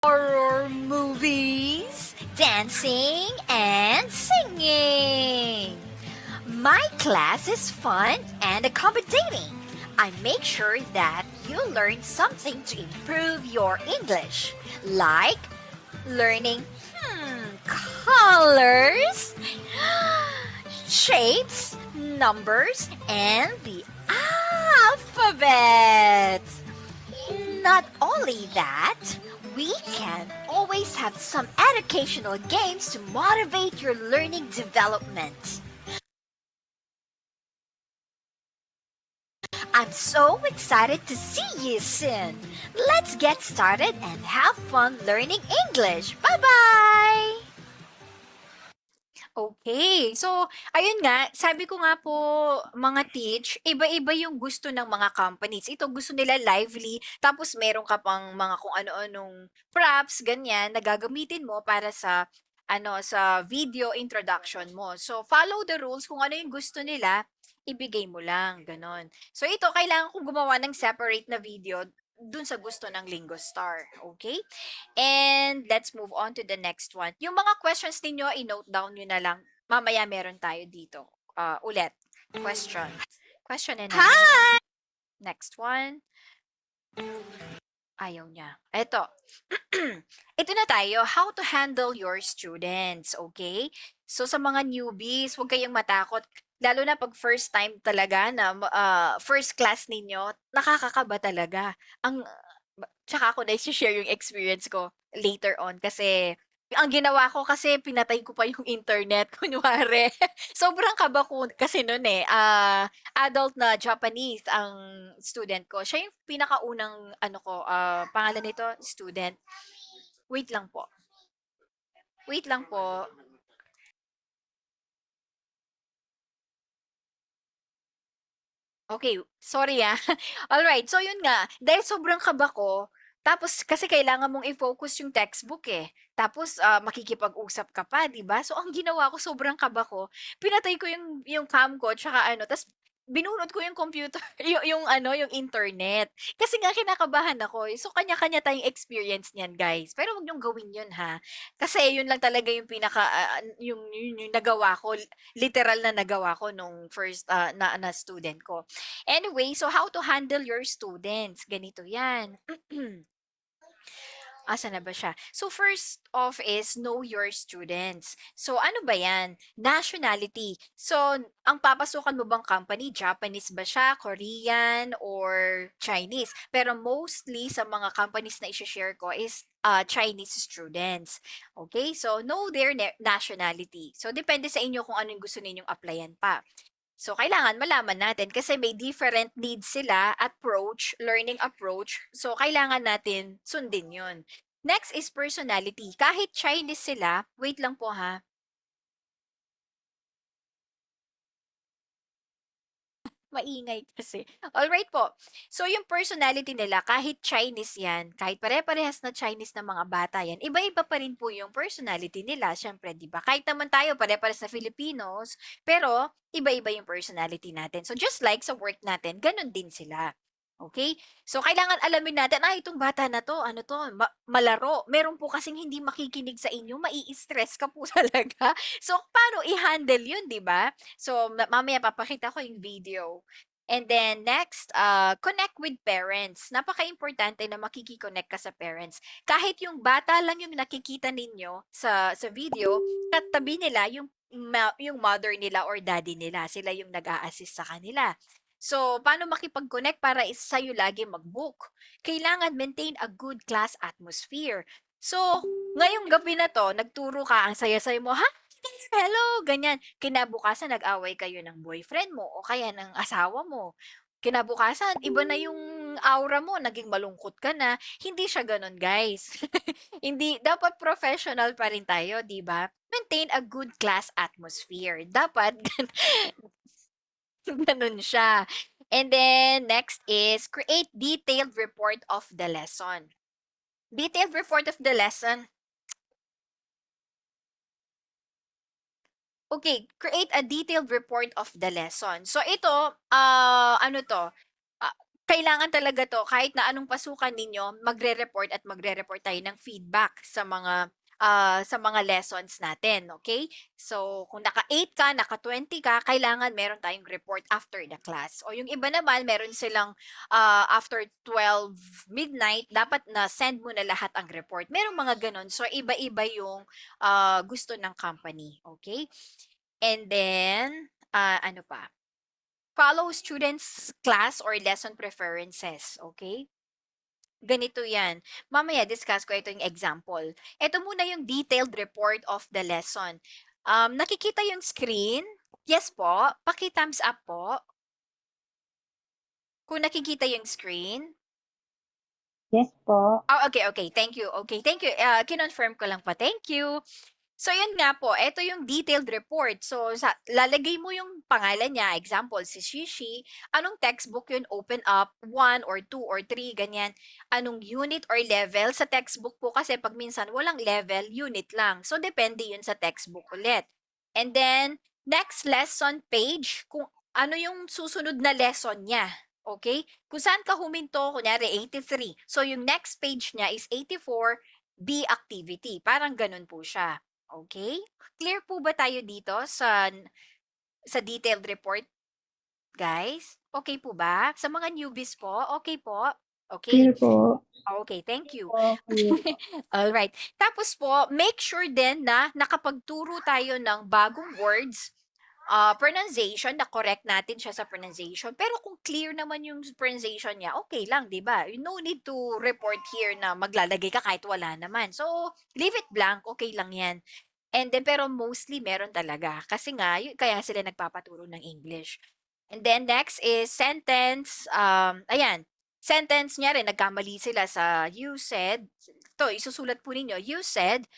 horror movies, dancing, and singing. My class is fun and accommodating. I make sure that you learn something to improve your English, like learning colors, shapes, numbers, and the alphabet. Not only that, we can always have some educational games to motivate your learning development. I'm so excited to see you soon. Let's get started and have fun learning English. Bye-bye! Okay. So, ayun nga, sabi ko nga po, mga teach, iba-iba yung gusto ng mga companies. Ito, gusto nila lively, tapos meron ka pang mga kung ano-anong props, ganyan, na gagamitin mo para sa, sa video introduction mo. So, follow the rules. Kung ano yung gusto nila, ibigay mo lang, ganon. So, ito, kailangan kong gumawa ng separate na video dun sa gusto ng Lingo Star. Okay? And let's move on to the next one. Yung mga questions ninyo, i-note down nyo na lang. Mamaya meron tayo dito. Ulit. Question. Question and answer. Hi! Next one. Ayaw niya. Ito. Ito na tayo. How to handle your students. Okay? So, sa mga newbies, huwag kayong matakot. Lalo na pag first time talaga na first class ninyo, nakakakaba talaga. Tsaka ako na share yung experience ko later on kasi ang ginawa ko kasi pinatay ko pa yung internet kunwari. Sobrang kaba ko kasi no'n, adult na Japanese ang student ko. Siya yung pinakaunang pangalan nito, student. Wait lang po. Wait lang po. Okay, sorry Alright, so yun nga, dahil sobrang kaba ko, tapos kasi kailangan mong i-focus yung textbook Tapos makikipag-usap ka pa, 'di ba? So ang ginawa ko, sobrang kaba ko, pinatay ko yung cam ko tsaka ta's binunot ko yung computer, yung internet. Kasi nga kinakabahan ako. So kanya-kanya tayong experience niyan, guys. Pero wag niyong gawin yun, ha. Kasi yun lang talaga yung yung nagawa ko, literal na nagawa ko nung first na student ko. Anyway, so how to handle your students? Ganito 'yan. Asa na ba siya? So first off is know your students. So ano ba 'yan? Nationality. So ang papasukan mo bang company, Japanese ba siya, Korean or Chinese? Pero mostly sa mga companies na i-share ko is Chinese students. Okay? So know their nationality. So depende sa inyo kung anong gusto ninyong applyan pa. So, kailangan malaman natin kasi may different needs sila, learning approach. So, kailangan natin sundin yun. Next is personality. Kahit Chinese sila, wait lang po ha, maingay kasi. Alright po. So, yung personality nila, kahit Chinese yan, kahit pare-parehas na Chinese na mga bata yan, iba-iba pa rin po yung personality nila. Siyempre, di ba? Kahit naman tayo, pare-parehas na Filipinos, pero iba-iba yung personality natin. So, just like sa work natin, ganun din sila. Okay? So, kailangan alamin natin, itong bata na to, ano to, malaro. Meron po kasing hindi makikinig sa inyo, mai-stress ka po talaga. So, paano i-handle yun, di ba? So, mamaya papakita ko yung video. And then next, connect with parents. Napaka-importante na makiki-connect ka sa parents. Kahit yung bata lang yung nakikita ninyo sa video, katabi nila yung mother nila or daddy nila. Sila yung nag-a-assist sa kanila. So, paano makipag-connect para sa'yo lagi mag-book? Kailangan maintain a good class atmosphere. So, ngayong gabi na to, nagturo ka, ang saya-saya mo, ha? Hello, ganyan. Kinabukasan nag-away kayo ng boyfriend mo o kaya ng asawa mo. Kinabukasan, iba na yung aura mo, naging malungkot ka na. Hindi siya gano'n, guys. Hindi, dapat professional pa rin tayo, 'di ba? Maintain a good class atmosphere. Dapat gano'n siya. And then next is create detailed report of the lesson. Detailed report of the lesson. Okay, create a detailed report of the lesson. So ito, ano 'to, kailangan talaga 'to kahit na anong pasukan ninyo magre-report at magre-report tayo ng feedback sa mga lessons natin, okay? So, kung naka-8 ka, naka-20 ka, kailangan meron tayong report after the class. O yung iba naman meron silang, after 12 midnight dapat na send mo na lahat ang report. Merong mga gano'n. So, iba-iba yung, gusto ng company, okay? And then, ano pa? Follow students' class or lesson preferences, okay? Ganito yan. Mamaya discuss ko ito yung example. Ito muna yung detailed report of the lesson. Nakikita yung screen? Yes po. Paki-thumbs up po. Kung nakikita yung screen. Yes po. Oh, okay, okay. Thank you. Okay, thank you. Kinonfirm ko lang pa. Thank you. So, yun nga po, ito yung detailed report. So, lalagay mo yung pangalan niya, example, si Shishi, anong textbook yun, open up, 1 or 2 or 3, ganyan. Anong unit or level sa textbook po kasi pag minsan walang level, unit lang. So, depende yun sa textbook ulit. And then, next lesson page, kung ano yung susunod na lesson niya. Okay? Kung saan ka huminto, kunyari 83. So, yung next page niya is 84, B activity. Parang ganun po siya. Okay? Clear po ba tayo dito sa detailed report, guys? Okay po ba? Sa mga newbies po, okay po? Okay. Clear po. Okay, thank you. Po, clear. All right. Tapos po, make sure din na nakapagturo tayo ng bagong words, pronunciation, na correct natin siya sa pronunciation. Pero kung clear naman yung pronunciation niya, okay lang, 'di ba? No need to report here na maglalagay ka kahit wala naman. So, leave it blank, okay lang 'yan. And then pero mostly meron talaga kasi nga kaya sila nagpapaturo ng English. And then next is sentence, ayan, sentence niya rin nagkamali sila sa you said, to isusulat po ninyo, you said,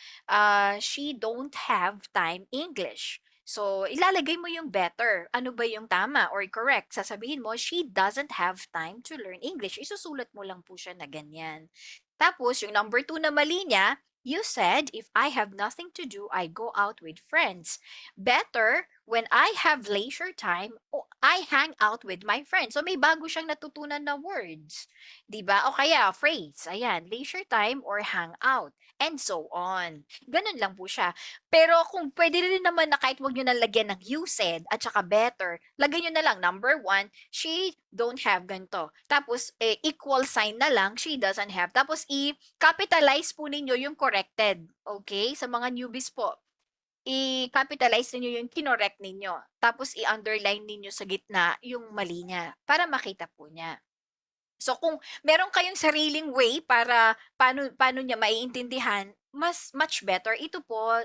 she don't have time English. So, ilalagay mo yung better. Ano ba yung tama or correct? Sasabihin mo, she doesn't have time to learn English. Isusulat mo lang po siya na ganyan. Tapos, yung number 2 na mali niya, you said, if I have nothing to do, I go out with friends. Better, when I have leisure time, I hang out with my friends. So, may bago siyang natutunan na words. 'Di ba? O kaya, phrase. Ayan, leisure time or hang out. And so on. Ganun lang po siya. Pero kung pwede rin naman na kahit wag nyo na lagyan ng you said at saka better, lagay nyo na lang, number 1, she don't have ganito. Tapos, equal sign na lang, she doesn't have. Tapos, i-capitalize po ninyo yung corrected. Okay? Sa mga newbies po, i-capitalize ninyo yung kinorek ninyo. Tapos, i-underline ninyo sa gitna yung mali niya para makita po niya. So, kung meron kayong sariling way para paano niya maiintindihan, much better. Ito po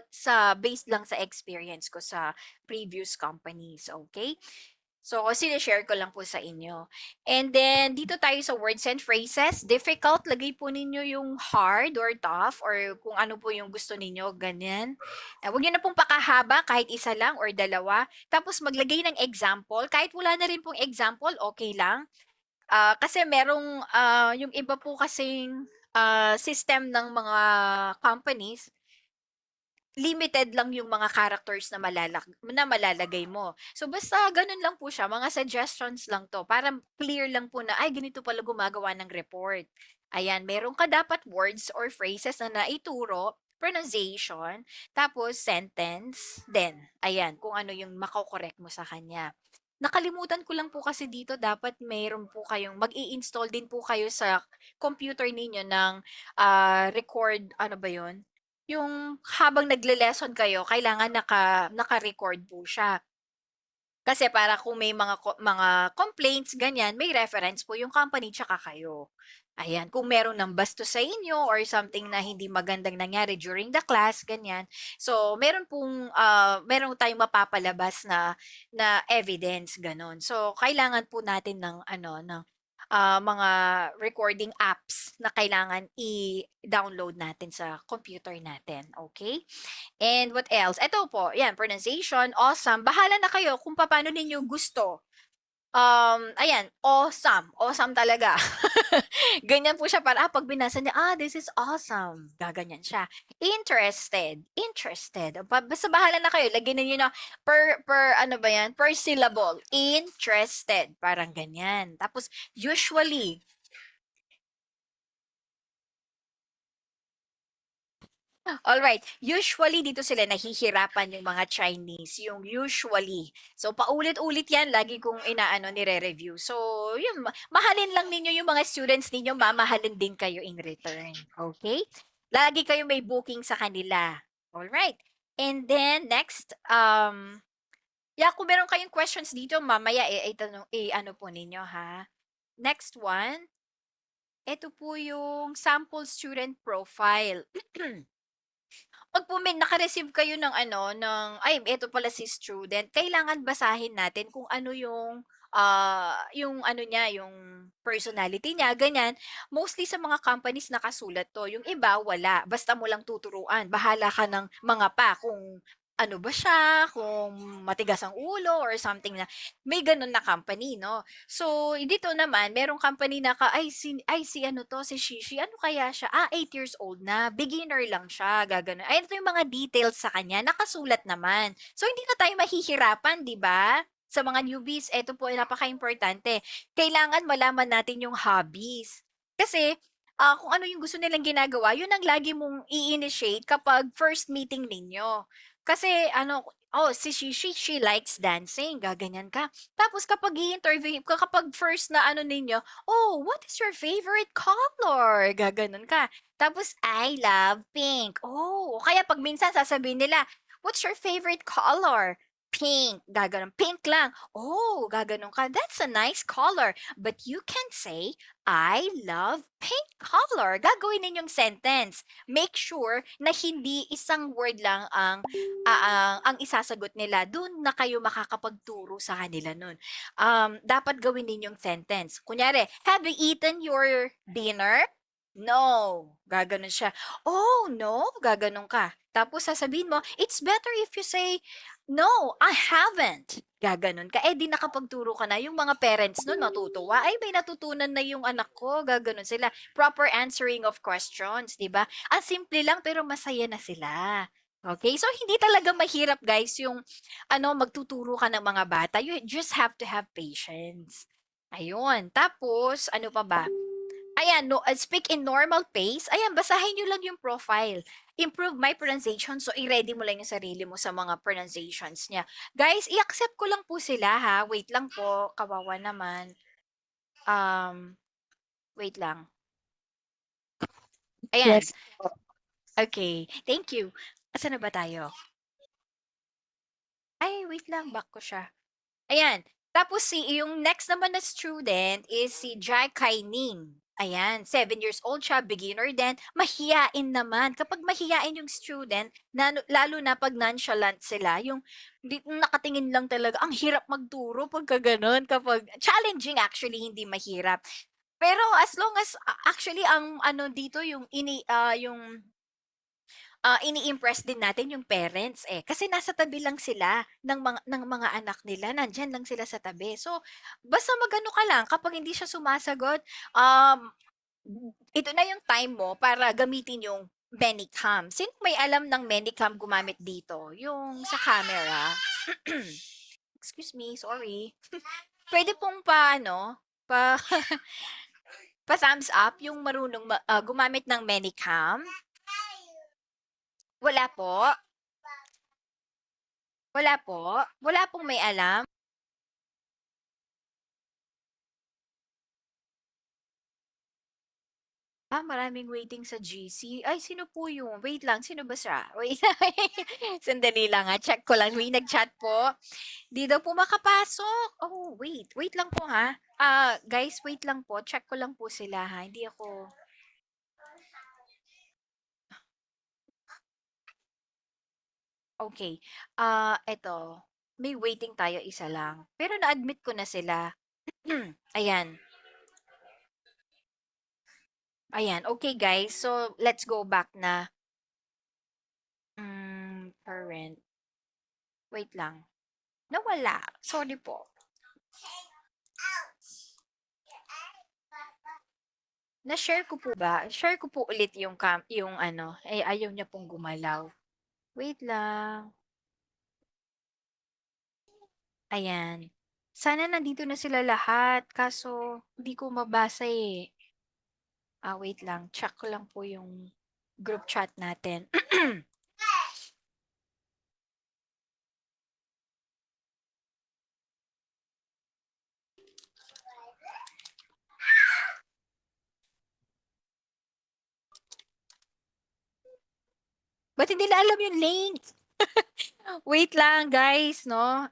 based lang sa experience ko sa previous companies, okay? So, sine-share ko lang po sa inyo. And then, dito tayo sa words and phrases. Difficult, lagay po ninyo yung hard or tough or kung ano po yung gusto ninyo, ganyan. Huwag nyo na pong pakahaba, kahit isa lang or dalawa. Tapos, maglagay ng example. Kahit wala na rin pong example, okay lang. Kasi merong, yung iba po kasing system ng mga companies, limited lang yung mga characters na malalagay mo. So, basta ganun lang po siya, mga suggestions lang 'to para clear lang po na, ay ganito pala gumagawa ng report. Ayan, meron ka dapat words or phrases na naituro, pronunciation, tapos sentence, then ayan, kung ano yung mako-correct mo sa kanya. Nakalimutan ko lang po kasi dito dapat meron po kayong mag-i-install din po kayo sa computer ninyo ng, record ano ba 'yun? Yung habang nagle-lesson kayo kailangan naka-record po siya. Kasi para kung may mga complaints ganyan, may reference po yung company tsaka kayo. Ayan, kung meron ng bastos sa inyo or something na hindi magandang nangyari during the class, ganyan. So, meron tayong mapapalabas na evidence, gano'n. So, kailangan po natin ng mga recording apps na kailangan i-download natin sa computer natin, okay? And what else? Ito po, yan, pronunciation, awesome. Bahala na kayo kung paano ninyo gusto Ayan, awesome. Awesome talaga. Ganyan po siya para, 'pag binasa niya, this is awesome. Gaganyan siya. Interested. Interested. Basta bahala na kayo. Lagyan niyo na per ano ba yan? Per syllable. Interested. Parang ganyan. Tapos, usually, alright. Usually dito sila nahihirapan yung mga Chinese, yung usually. So paulit-ulit 'yan lagi kong inaano nire-review. So yun, mahalin lang ninyo yung mga students ninyo, mamahalin din kayo in return. Okay? Lagi kayo may booking sa kanila. Alright. And then next, yeah, kung meron kayong questions dito, mamaya itanong, ano po ninyo ha. Next one, ito po yung sample student profile. 'Pag po may naka-receive kayo ng ano, ay eto pala si student, kailangan basahin natin kung ano yung ano niya, yung personality niya, ganyan. Mostly sa mga companies nakasulat 'to, yung iba wala, basta mo lang tuturuan. Bahala ka ng mga pa kung ano ba siya, kung matigas ang ulo or something na may gano'n na company 'no. So, dito naman merong company na si ano 'to, si Shishi, ano kaya siya? 8 years old na, beginner lang siya, gagano'n. Ay, ito yung mga details sa kanya, nakasulat naman. So, hindi na tayo mahihirapan, 'di ba? Sa mga newbies, eto po ay napakaimportante. Kailangan malaman natin yung hobbies. Kasi, kung ano yung gusto nilang ginagawa, yun ang lagi mong i-initiate kapag first meeting ninyo. Kasi ano, si Shishi, she likes dancing, gaganyan ka. Tapos kapag i-interview ka, kapag first na ano ninyo, what is your favorite color? Gaganon ka. Tapos, I love pink. Oh, kaya pag minsan sasabihin nila, what's your favorite color? Pink. Gaganon. Pink lang. Oh, gaganon ka. That's a nice color. But you can say, I love pink color. Gagawin ninyong sentence. Make sure na hindi isang word lang ang isasagot nila. Doon na kayo makakapagturo sa kanila nun. Dapat gawin ninyong sentence. Kunyari, have you eaten your dinner? No. Gaganon siya. Oh, no. Gaganon ka. Tapos sasabihin mo, it's better if you say, no, I haven't. Gaganon ka. Di nakapagturo ka na. Yung mga parents nun matutuwa. Ay, may natutunan na yung anak ko. Gaganon sila. Proper answering of questions, di ba? Ang simple lang pero masaya na sila. Okay? So, hindi talaga mahirap, guys, yung magtuturo ka ng mga bata. You just have to have patience. Ayun. Tapos, ano pa ba? Ayan, no, speak in normal pace. Ayan, basahin nyo lang yung profile. Improve my pronunciation. So, i-ready mo lang yung sarili mo sa mga pronunciations niya. Guys, i-accept ko lang po sila ha. Wait lang po. Kawawa naman. Wait lang. Ayan. Yes po. Okay. Thank you. Asan na ba tayo? Ay, wait lang. Back ko siya. Ayan. Tapos yung next naman na student is si Jai Kaining. Ayan, 7 years old siya, beginner din. Mahiyain naman. Kapag mahiyain yung student, lalo na pag nonchalant sila, yung nakatingin lang talaga, ang hirap magturo pagka ganun. Kapag, challenging actually, hindi mahirap. Pero as long as, actually, ang ano dito, yung ini-impress din natin yung parents kasi nasa tabi lang sila ng mga anak nila, nandiyan lang sila sa tabi. So, basta magano ka lang kapag hindi siya sumasagot, ito na yung time mo para gamitin yung Medicam. Sino may alam ng Medicam gumamit dito? Yung sa camera. Excuse me, sorry. Pwede pong pa pa thumbs up yung marunong gumamit ng Medicam. Wala po? Wala po? Wala pong may alam? Maraming waiting sa GC. Ay, sino po yun? Wait lang, sino ba siya? Wait lang. Sandali lang ha. Check ko lang. May nag-chat po. Di daw po makapasok. Oh, wait. Wait lang po ha. Guys, wait lang po. Check ko lang po sila ha. Hindi ako... Okay. Eto. May waiting tayo isa lang. Pero na-admit ko na sila. Ayan. Ayan. Okay, guys. So, let's go back na. Parent. Wait lang. Nawala. Sorry po. Na-share ko po ba? Share ko po ulit yung ano, ayaw niya pong gumalaw. Wait lang. Ayan. Sana nandito na sila lahat, kaso hindi ko mabasa eh. Wait lang. Check ko lang po yung group chat natin. Ba't hindi nila alam yung link? Wait lang, guys, no?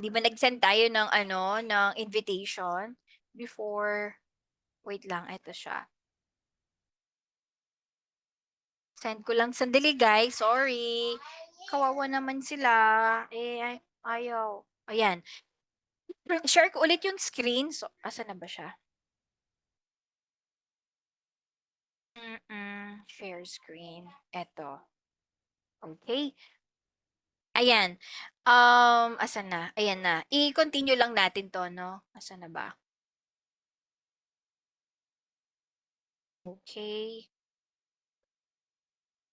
Di ba nag-send tayo ng ano, ng invitation before? Wait lang, eto siya. Send ko lang sandali, guys. Sorry. Kawawa naman sila. Ayaw. Ayan. Share ko ulit yung screen. So, asa na ba siya? Share screen. Eto. Okay. Ayan. Asan na? Ayan na. I-continue lang natin to, no? Asan na ba? Okay.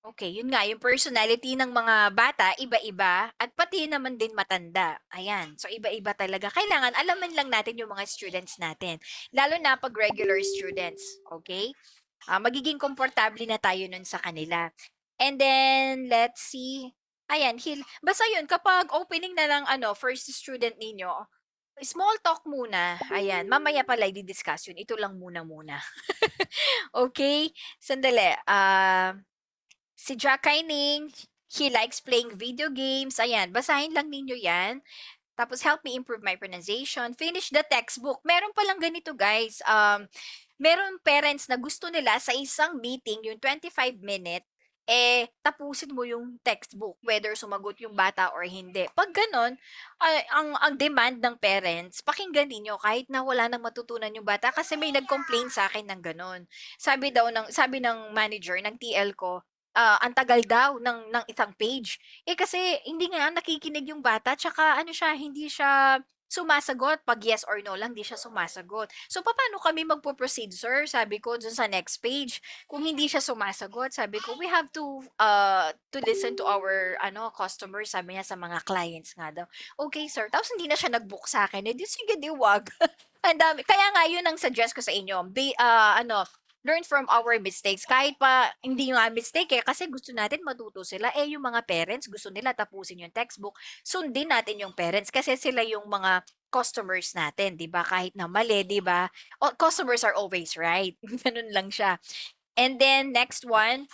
Okay, yun nga, yung personality ng mga bata, iba-iba, at pati naman din matanda. Ayan, so iba-iba talaga. Kailangan alaman lang natin yung mga students natin, lalo na pag regular students, okay? Magiging komportable na tayo nun sa kanila. And then, let's see. Ayan, basta yun, kapag opening na lang, first student ninyo, small talk muna. Ayan, mamaya pala i-discuss yun. Ito lang muna. Okay? Sandali. Si Jack Kaining, he likes playing video games. Ayan, basahin lang ninyo yan. Tapos, help me improve my pronunciation. Finish the textbook. Meron palang ganito, guys. Meron parents na gusto nila sa isang meeting, yung 25-minute, tapusin mo yung textbook, whether sumagot yung bata or hindi. Pag ganon, ang demand ng parents, pakinggan ninyo kahit na wala nang matutunan yung bata kasi may nag-complain sa akin ng ganon. Sabi ng manager, ng TL ko, ang tagal daw ng isang page. Kasi hindi nga nakikinig yung bata, tsaka ano siya, hindi siya sumasagot. Pag yes or no lang, di siya sumasagot. So, paano kami magpo-proceed, sir? Sabi ko, dun sa next page. Kung hindi siya sumasagot, sabi ko, we have to listen to our customers, sabi niya sa mga clients nga daw. Okay, sir. Tapos hindi na siya nag-book sa akin. Di sige, di wag. Ang dami. Kaya nga, yun ang suggest ko sa inyo. Learn from our mistakes. Kahit pa hindi nga mistake kasi gusto natin matuto sila. Yung mga parents, gusto nila tapusin yung textbook. Sundin natin yung parents kasi sila yung mga customers natin, 'di ba? Kahit na mali, 'di ba? Customers are always right. Ganun lang siya. And then next one,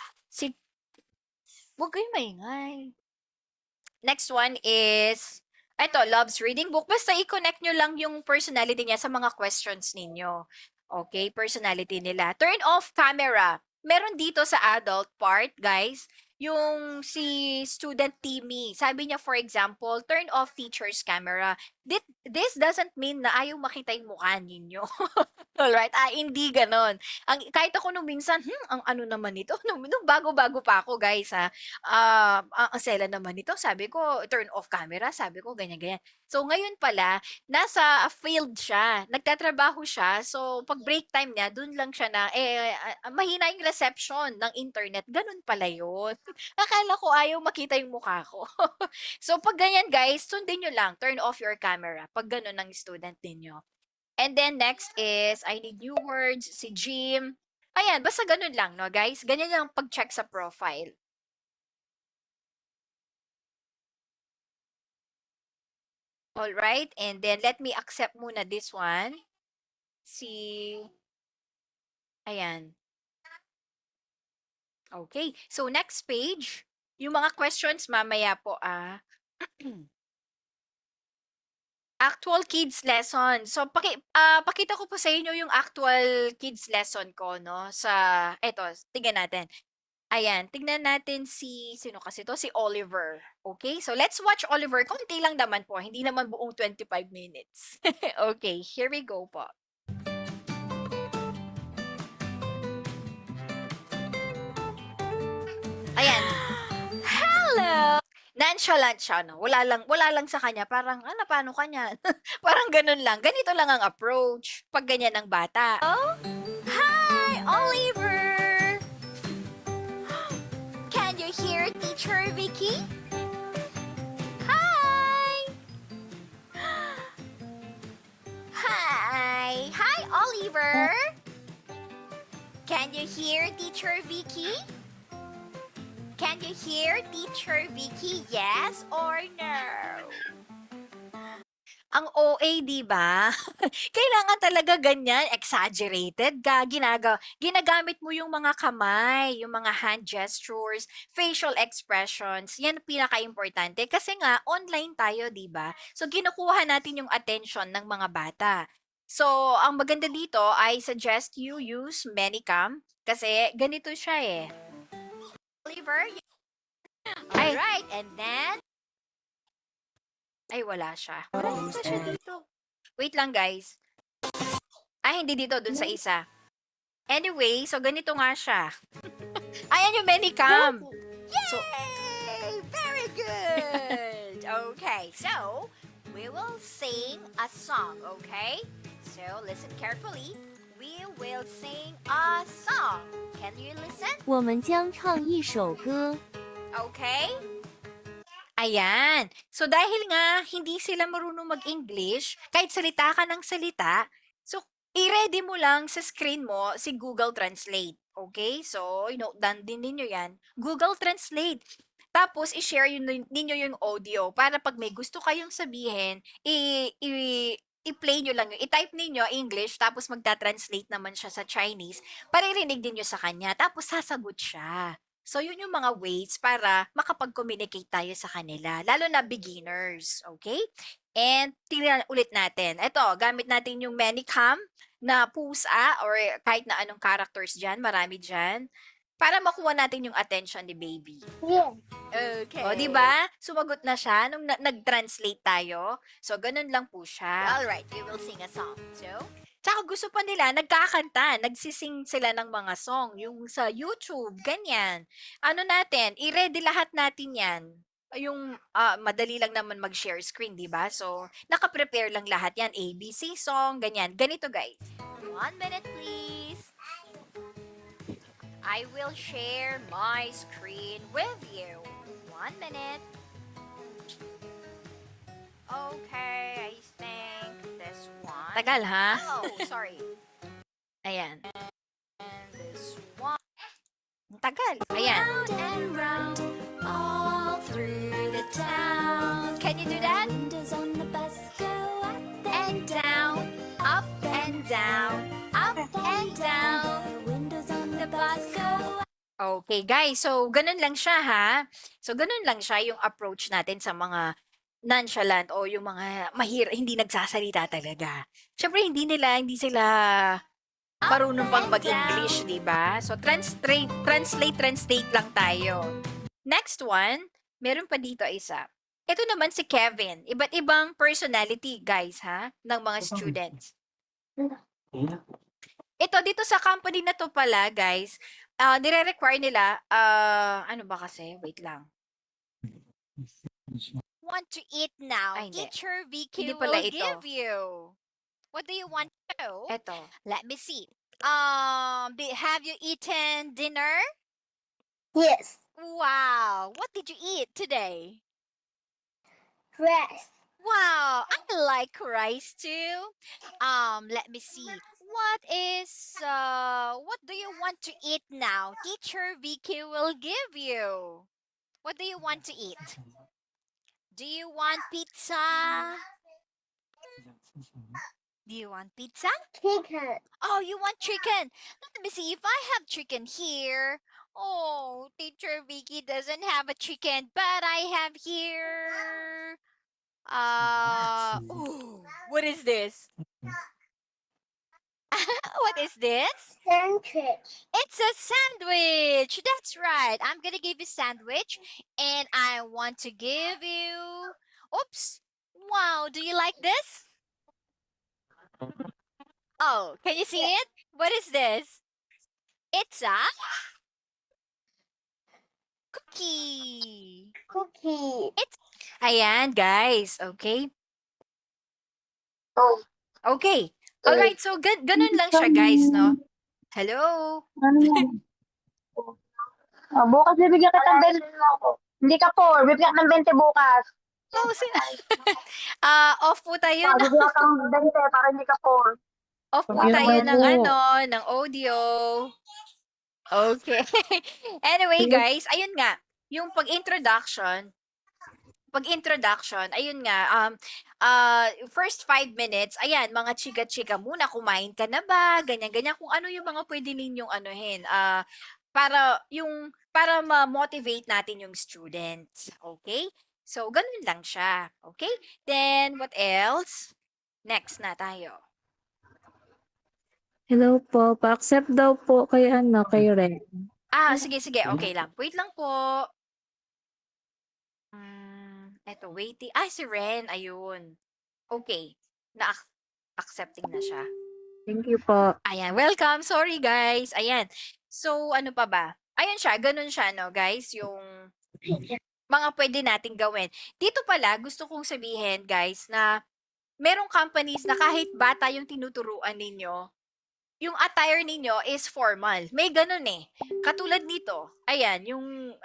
wag kayong maingay. Next one is loves reading book. Basta i-connect nyo lang yung personality niya sa mga questions ninyo. Okay, personality nila. Turn off camera. Meron dito sa adult part, guys, yung si student Timmy. Sabi niya, for example, turn off teacher's camera. This doesn't mean na ayaw makita yung mukha ninyo. Alright? Hindi ganon. Kahit ako nung minsan, ang ano naman ito, nung bago-bago pa ako, guys, ang sela naman ito, sabi ko, turn off camera, sabi ko, ganyan-ganyan. So, ngayon pala, nasa field siya, nagtatrabaho siya, so, pag break time niya, dun lang siya na, mahina yung reception ng internet, ganun pala yun. Akala ko ayaw makita yung mukha ko. So, pag ganyan, guys, sundin nyo lang, turn off your camera, pag ganun ng student ninyo. And then, next is, I need new words, si Jim. Ayan, basta ganun lang, no, guys? Ganyan lang pag-check sa profile. Alright, and then let me accept muna this one. Ayan. Okay, so next page, yung mga questions mamaya po, actual kids lesson. So, pakita ko po sa inyo yung actual kids lesson ko, no? Tingnan natin. Ayan, tignan natin sino kasi to? Si Oliver. Okay, so let's watch Oliver. Konti lang naman po, hindi naman buong 25 minutes. Okay, here we go po. Ayan. Hello! Nonchalant siya, no? Wala lang sa kanya. Parang, paano kanya? Parang ganun lang. Ganito lang ang approach. Pag ganyan ng bata. Oh? Oliver! Can you hear Teacher Vicky? Hi! Hi! Hi, Oliver! Can you hear Teacher Vicky? Can you hear Teacher Vicky? Yes or no? Ang OA, 'di ba? Kailangan talaga ganyan, exaggerated ka, ginagamit mo yung mga kamay, yung mga hand gestures, facial expressions, yan ang pinakaimportante kasi nga online tayo, 'di ba? So kinukuha natin yung attention ng mga bata. So ang maganda dito, I suggest you use Manicam kasi ganito siya eh. Oliver? Ay, Alright, and then, ay wala siya. Wala siya dito. Wait lang guys. Ay, hindi dito, dun sa isa. Anyway, so ganito nga siya. Ayan yung Manicam. So, yay! Very good! Okay, so, we will sing a song, okay? So, listen carefully. We will sing a song. Can you listen? 我们将唱一首歌。 Okay? ayan. So, dahil nga hindi sila marunong mag-English, kahit salita ka ng salita, so, i-ready mo lang sa screen mo si Google Translate. Okay? So, note down din ninyo yan. Google Translate. Tapos, i-share ninyo yung audio para pag may gusto kayong sabihin, i-play nyo lang yun. I-type ninyo English, tapos magta-translate naman siya sa Chinese. Paririnig din nyo sa kanya, tapos sasagot siya. So, yun yung mga ways para makapag-communicate tayo sa kanila, lalo na beginners, okay? And tingnan ulit natin. Ito, gamit natin yung Manicam na pusa or kahit na anong characters dyan, marami dyan, para makuha natin yung attention ni baby. Yes. Okay. O, di ba? Sumagot na siya nung nag-translate tayo. So, ganun lang po siya. Alright, we will sing a song. So, Tsaka gusto pa nila, nagkakanta, nagsising sila ng mga song, yung sa YouTube, ganyan. Ano natin, i-ready lahat natin yan. Yung madali lang naman mag-share screen, di ba? So, naka-prepare lang lahat yan. ABC song, ganyan. Ganito, guys. 1 minute, please. I will share my screen with you. 1 minute. Okay, I think this one. Tagal, ha? Oh, sorry. Ayan. And this one. Ang tagal. Ayan. Round and round, all through the town. Can you do that? Windows on the bus go up And down, up and down, up and down. Windows on The bus go up. Okay, guys. So, ganun lang siya, ha? So, ganun lang siya yung approach natin sa mga nonchalant o yung mga hindi nagsasalita talaga. Siyempre, hindi sila marunong pang mag-English, di ba? So, translate lang tayo. Next one, meron pa dito isa. Ito naman si Kevin. Iba't ibang personality, guys, ha? Ng mga students. Ito, dito sa company na to pala, guys, nire-require nila, ano ba kasi? Wait lang. Want to eat now? Ay, hindi. Teacher Vicky Hindi pala will ito. give you. What do you want to know? Ito. Let me see. Have you eaten dinner? Yes. Wow. What did you eat today? Rice. Wow, I like rice too. Let me see. What do you want to eat now? Teacher Vicky will give you. What do you want to eat? Do you want pizza? Do you want pizza? Chicken. Oh, you want chicken. Let me see if I have chicken here. Oh, Teacher Vicky doesn't have a chicken, but I have here. Ooh, what is this? What is this? Sandwich. It's a sandwich. That's right. I'm gonna give you sandwich, and I want to give you. Oops! Wow. Do you like this? Oh, can you see it? What is this? It's a cookie. Cookie. Ayan, guys. Okay? Oh. Okay. Alright, so ganun lang siya, guys, no? Hello? Ano yan? Bukas bibigyan kita ng 20. Hindi ka poor, bibigyan ng 20 bukas. Oh, off po tayo na. Bibigyan ka ng 20 para hindi ka poor. Off po Yun tayo naman ng po. ng audio. Okay. Anyway, guys, ayun nga, yung pag-introduction, ayun nga, first 5 minutes, ayan, mga chika-chika muna, kumain ka na ba, ganyan-ganyan, kung ano yung mga pwede ninyong anuhin, para ma-motivate natin yung students. Okay? So, ganun lang siya. Okay? Then, what else? Next na tayo. Hello po, pa-accept daw po kay kay Ren. Sige, okay lang. Wait lang po. Eto, waiting. Si Ren, ayun. Okay. Na-accepting na siya. Thank you po. Ayan, welcome. Sorry, guys. Ayan. So, ano pa ba? Ayan siya, ganun siya, no, guys, yung mga pwede nating gawin. Dito pala, gusto kong sabihin, guys, na merong companies na kahit bata yung tinuturuan ninyo, yung attire ninyo is formal. May ganun eh. Katulad nito. Ayan,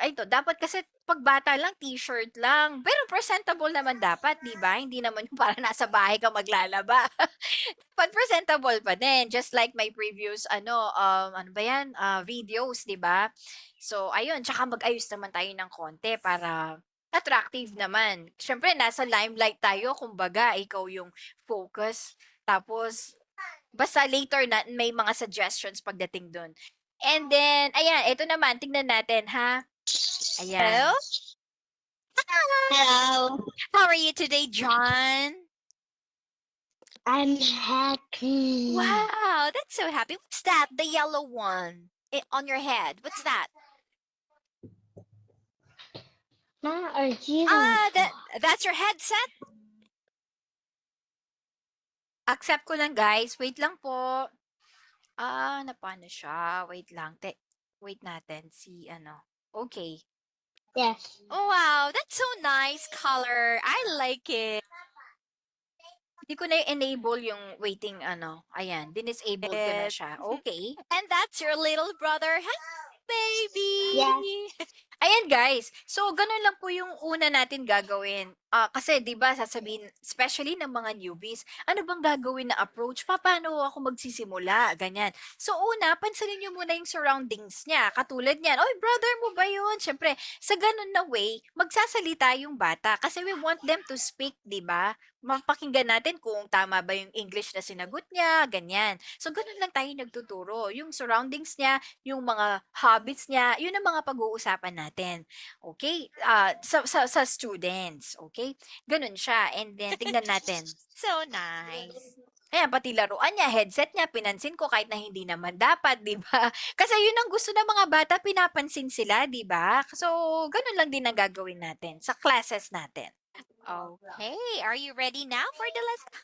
ito, dapat kasi pag bata lang, t-shirt lang. Pero presentable naman dapat, di ba? Hindi naman yung para nasa bahay ka maglalaba. But presentable pa din. Just like my previous, ano ba yan? Videos, di ba? So, ayun. Tsaka mag-ayos naman tayo ng konti para attractive naman. Siyempre, nasa limelight tayo. Kumbaga, ikaw yung focus. Tapos, basta later na may mga suggestions pagdating dun. And then, ayan, ito naman, tingnan natin, ha? Ayan. Hello. How are you today, John? I'm happy. Wow, that's so happy. What's that? The yellow one on your head. What's that? Ma, are you? That's your headset? Accept ko lang, guys. Wait lang po. Napano siya? Wait lang. Wait natin. Okay. Yes. Oh, wow. That's so nice color. I like it. Hindi ko na enable yung waiting Ayan, dinisable ko na siya. Okay. And that's your little brother. Hi, baby! Yes. Ayan, guys. So, ganun lang po yung una natin gagawin. Kasi, di ba, sasabihin, especially ng mga newbies, ano bang gagawin na approach? Paano ako magsisimula? Ganyan. So, una, pansinin nyo muna yung surroundings niya. Katulad niyan, oy, brother mo ba yun? Siyempre, sa ganun na way, magsasalita yung bata. Kasi we want them to speak, di ba? Mapakinggan natin kung tama ba yung English na sinagot niya, ganyan. So, ganun lang tayo nagtuturo. Yung surroundings niya, yung mga habits niya, yun ang mga pag-uusapan natin. Okay? Sa students. Okay? Ganun siya. And then, tingnan natin. So nice. Ayan, pati laruan niya, headset niya, pinansin ko kahit na hindi naman dapat, di ba? Kasi yun ang gusto ng mga bata, pinapansin sila, di ba? So, ganun lang din ang gagawin natin sa classes natin. Okay, are you ready now for the lesson?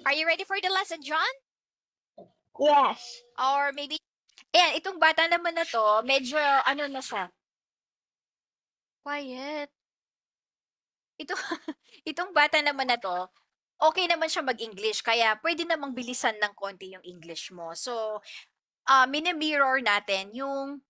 Are you ready for the lesson, John? Yes. Or maybe, ayan, itong bata naman na to, medyo, na siya? Quiet. Itong bata naman na to, okay naman siya mag-English, kaya pwede namang bilisan ng konti yung English mo. So, mini-mirror natin yung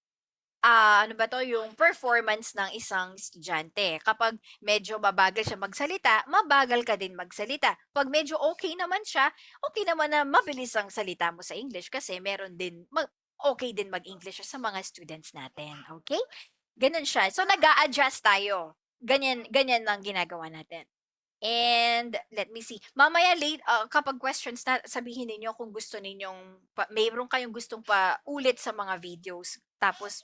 yung performance ng isang estudyante. Kapag medyo mabagal siya magsalita, mabagal ka din magsalita. Pag medyo okay naman siya, okay naman na mabilis ang salita mo sa English kasi meron din, okay din mag-English sa mga students natin. Okay? Ganun siya. So, nag-a-adjust tayo. Ganyan lang ginagawa natin. And let me see. Mamaya late kapag questions na sabihin niyo kung gusto ninyong mayroon kayong gustong pa ulit sa mga videos tapos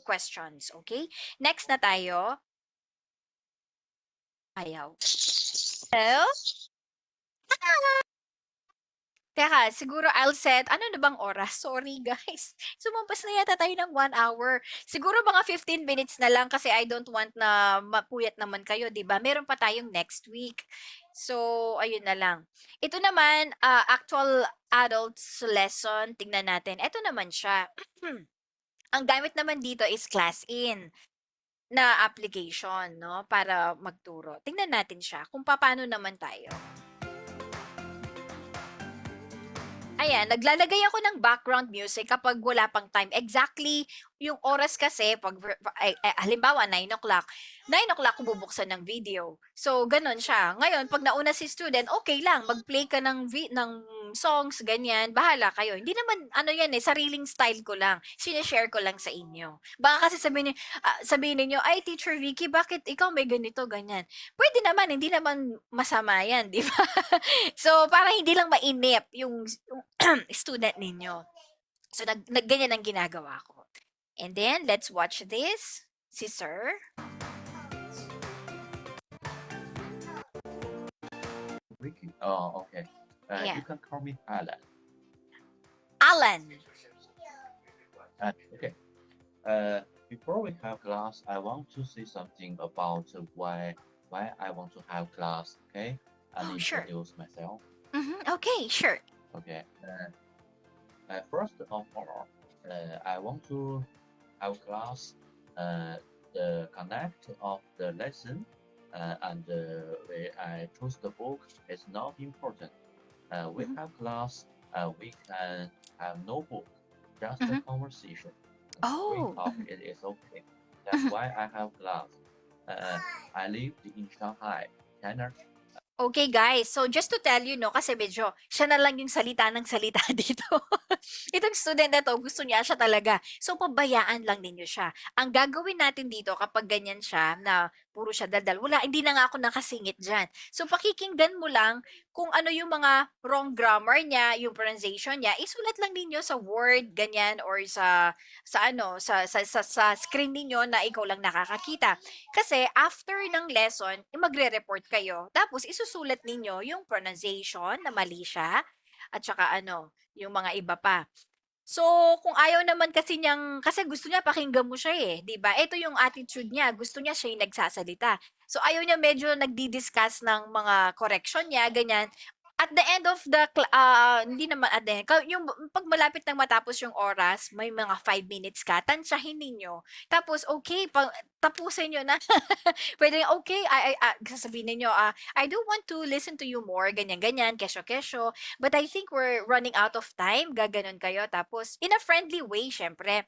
questions, okay? Next na tayo. Ayaw. Hello? Teka, siguro I'll set, ano na bang oras? Sorry guys. Sumampas na yata tayo ng 1 hour. Siguro mga 15 minutes na lang kasi I don't want na mapuyat naman kayo, di ba? Meron pa tayong next week. So, ayun na lang. Ito naman, actual adults lesson. Tingnan natin. Ito naman siya. Ang gamit naman dito is ClassIn na application, no? Para magturo. Tingnan natin siya kung paano naman tayo. Ayan, naglalagay ako ng background music kapag wala pang time. Exactly yung oras kasi, halimbawa, 9 o'clock. 9 o'clock ko bubuksan ng video. So, ganun siya. Ngayon, pag nauna si student, okay lang. Mag-play ka ng songs, ganyan. Bahala kayo. Hindi naman, sariling style ko lang. Sinishare ko lang sa inyo. Baka kasi sabihin ninyo, ay, Teacher Vicky, bakit ikaw may ganito, ganyan? Pwede naman, hindi naman masama yan, di ba? So, para hindi lang mainip yung student ninyo. So, ganyan ang ginagawa ko. And then, let's watch this. Si Sir. Ricky. Oh, okay. Yeah. You can call me Alan. Alan. Okay. Before we have class, I want to say something about why I want to have class. Okay. Oh, And sure. introduce myself. Okay, sure. Okay. First of all, I want to have class. The connect of the lesson and where I choose the book is not important. We Mhm. have class. We can have no book, just a Mhm. conversation. Oh. We talk. It is okay. That's why I have class. I live in Shanghai, China. Okay, guys. So, just to tell you, no, kasi medyo, siya na lang yung salita ng salita dito. Itong student na to, gusto niya siya talaga. So, pabayaan lang ninyo siya. Ang gagawin natin dito kapag ganyan siya, na puro siya daldal, wala, hindi na nga ako nakasingit dyan. So, pakikinggan mo lang kung ano yung mga wrong grammar niya, yung pronunciation niya, isulat lang ninyo sa Word, ganyan, or sa screen ninyo na ikaw lang nakakakita. Kasi after ng lesson, magre-report kayo. Tapos isusulat ninyo yung pronunciation na mali siya at saka yung mga iba pa. So, kung ayaw naman kasi kasi gusto niya pakinggan mo siya eh, 'di ba? Ito yung attitude niya, gusto niya siya yung nagsasalita. So, ayaw niya medyo nagdi-discuss ng mga correction niya, ganyan. At the end of hindi naman at the end, yung pag malapit nang matapos yung oras, may mga 5 minutes ka, tansyahin ninyo. Tapos, okay, tapusin nyo na. Pwede, okay, sasabihin ninyo, I do want to listen to you more, ganyan-ganyan, kesyo-kesyo. But I think we're running out of time, gaganon kayo. Tapos, in a friendly way, syempre.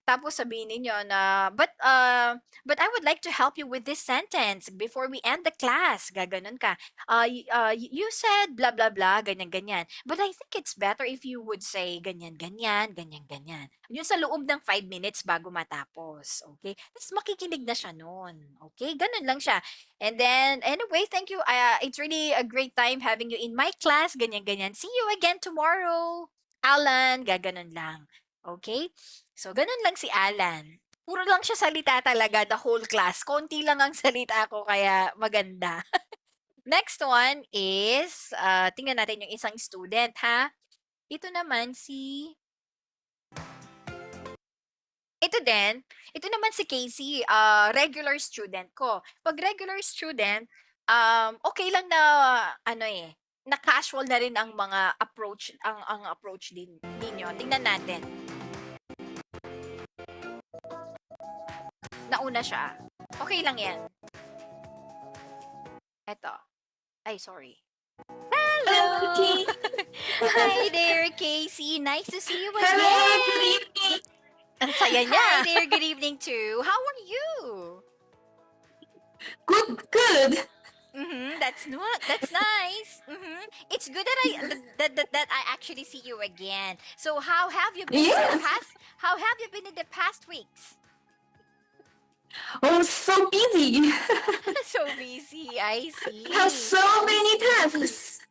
Tapos sabihin ninyo na, but I would like to help you with this sentence before we end the class. Gaganon ka. You said blah, blah, blah, ganyan-ganyan. But I think it's better if you would say ganyan-ganyan, ganyan-ganyan. Yun sa loob ng 5 minutes bago matapos. Okay? Tapos makikinig na siya noon. Okay? Ganun lang siya. And then, anyway, thank you. It's really a great time having you in my class. Ganyan-ganyan. See you again tomorrow. Alan, gaganon lang. Okay? So, ganun lang si Alan. Puro lang siya salita talaga, the whole class. Konti lang ang salita ko, kaya maganda. Next one is, tingnan natin yung isang student, ha? Ito naman ito naman si Casey, regular student ko. Pag regular student, okay lang na, na casual na rin ang mga approach, ang approach din ninyo. Tingnan natin. Nauna siya. Okay lang yan. Eto. Ay, sorry. Hello, Vicky. Hi there, Casey. Nice to see you again. Hello, good evening. Ang saya niya. Hi there, good evening too. How are you? Good. That's nice. It's good that I actually see you again. So how have you been in the Yes. past? How have you been in the past weeks? Oh, so busy. So busy. I see. Have so many tasks.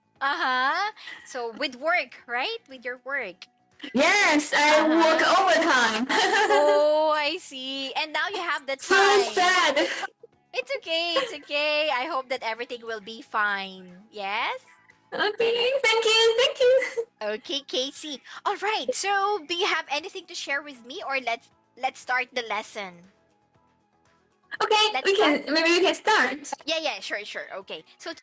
So with work, right? With your work. Yes, I work overtime. Oh, I see. And now you have the So time. sad. It's okay. It's okay. I hope that everything will be fine. Yes? Okay, thank you. Okay, Casey. All right. So, do you have anything to share with me, or let's start the lesson? Okay, maybe we can start. Yeah, sure. Okay. So,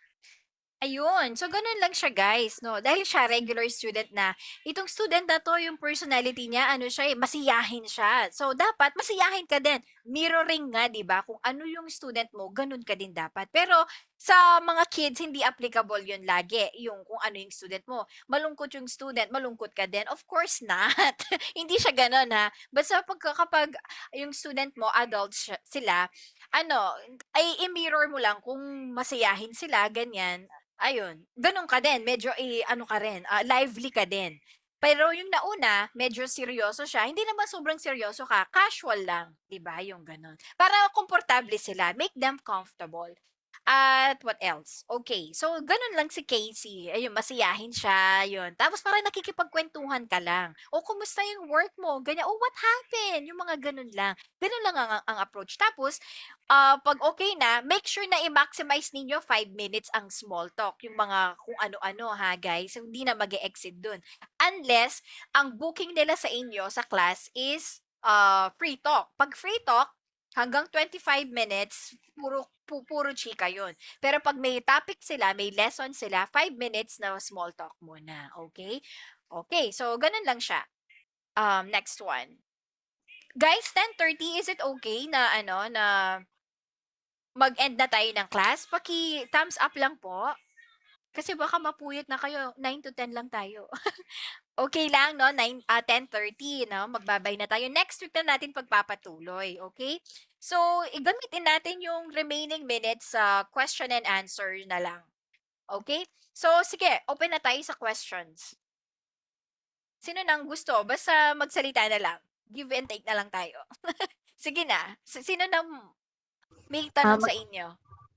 Ayun. So, ganun lang siya, guys, no? Dahil siya regular student na, itong student na to, yung personality niya, siya, masiyahin siya. So, dapat masiyahin ka din. mirroring nga, 'di ba? Kung ano yung student mo, ganun ka din dapat. Pero sa mga kids, hindi applicable yun lagi, yung kung ano yung student mo. Malungkot yung student, malungkot ka din. Of course not. Hindi siya gano'n, ha. Basta kapag yung student mo, adults sila, ano, ay i-mirror mo lang kung masayahin sila, ganyan. Ayun, gano'n ka din. Medyo ano ka rin, lively ka din. Pero yung nauna, medyo seryoso siya. Hindi naman sobrang seryoso ka, casual lang, 'di ba? Yung gano'n. Para komportable sila, make them comfortable. At what else? Okay, so gano'n lang si Casey. Ayun, masiyahin siya, yun. Tapos parang nakikipagkuwentuhan ka lang. O kumusta yung work mo? Ganyan. Oh, what happened? Yung mga gano'n lang. Gano'n lang ang approach. Tapos, 'pag okay na, make sure na i-maximize ninyo 5 minutes ang small talk. Yung mga kung ano-ano ha, guys. Hindi na mag-e-exceed dun. Unless, ang booking nila sa inyo sa class is free talk. Pag free talk, hanggang 25 minutes, puro chika yun. Pero pag may topic sila, may lesson sila, 5 minutes na small talk muna. Okay? Okay, so ganun lang siya. Next one. Guys, 10:30, is it okay na mag-end na tayo ng class? Thumbs up lang po. Kasi baka mapuyat na kayo. 9 to 10 lang tayo. Okay lang, no? 10:30, no? Magbabay na tayo. Next week na natin pagpapatuloy, okay? So, igamitin natin yung remaining minutes sa question and answer na lang. Okay? So, sige, open na tayo sa questions. Sino nang gusto? Basta magsalita na lang. Give and take na lang tayo. Sige na. Sino nang may tanong sa inyo?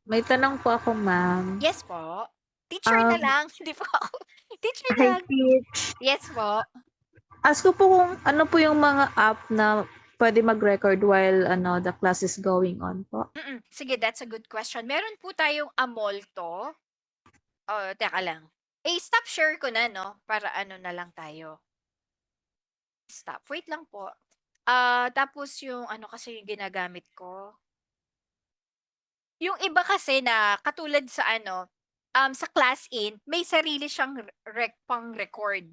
May tanong po ako, ma'am. Yes po. Teacher na lang. Hindi po ako. Teacher Hi, lang. Teach. Yes po. Ask ko po kung ano po yung mga app na pwede mag-record while the class is going on po. Sige, that's a good question. Meron po tayong Amolto. Oh, teka lang. Stop share ko na, no? Para na lang tayo. Stop. Wait lang po. Tapos yung kasi yung ginagamit ko. Yung iba kasi na katulad sa sa class in, may sarili siyang pang-record.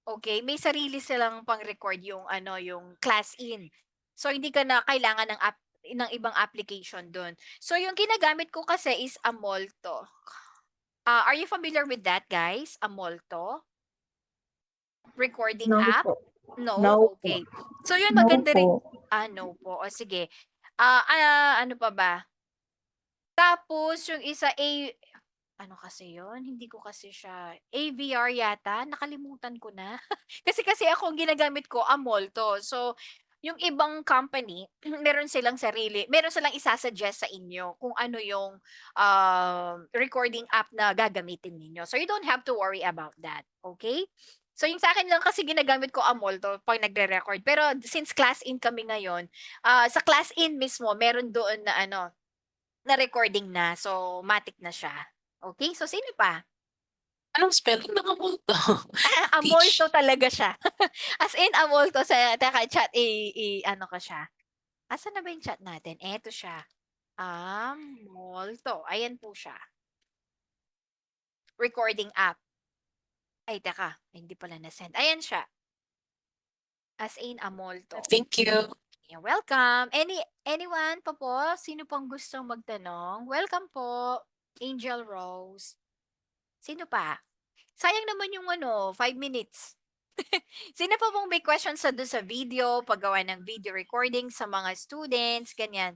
Okay? May sarili silang pang-record yung yung class in. So hindi ka na kailangan ng ibang application doon. So yung ginagamit ko kasi is Amolto. Are you familiar with that, guys? Amolto? Recording No app? po. No? No Okay. So yun No maganda rin. po. No po. O sige. Ano pa ba? Tapos yung isa ano kasi yon? Hindi ko kasi siya AVR yata, nakalimutan ko na. Kasi ako ang ginagamit ko Amolto. So yung ibang company, meron silang isa-suggest sa inyo kung ano yung recording app na gagamitin ninyo. So you don't have to worry about that. Okay? So yung sa akin lang kasi ginagamit ko Amolto pag nagre-record. Pero since class in kami ngayon, sa class in mismo meron doon na na recording na. So matic na siya. Okay? So sino pa? Anong spelling ng Amolto? Amolto talaga siya. As in, Amolto sa chat, ano ko siya. Asan na ba yung chat natin? Eto siya. Amolto. Ayan po siya. Recording app. Ay, teka. Hindi pala na-send. Ayan siya. As in, Amolto. Thank you. You're welcome. Anyone pa po? Sino pang gustong magtanong? Welcome po, Angel Rose. Sino pa? Sayang naman yung 5 minutes. Sino pa pong may questions doon sa video, paggawa ng video recording sa mga students, ganyan?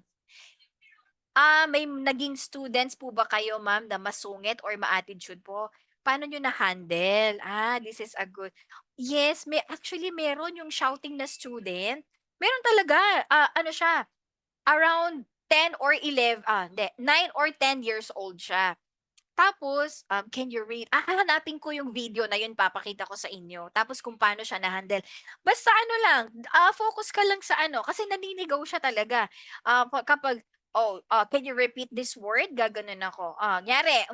May naging students po ba kayo, ma'am, na masungit or ma-attitude po? Paano nyo na-handle? This is a good... Yes, actually meron yung shouting na student. Meron talaga. Siya? Around 10 or 11, 9 or 10 years old siya. Tapos, can you read? Hahanapin ko yung video na yun, papakita ko sa inyo. Tapos kung paano siya na-handle. Basta lang, focus ka lang sa kasi naninigaw siya talaga. Kapag, can you repeat this word? Gaganon ako. Unyari,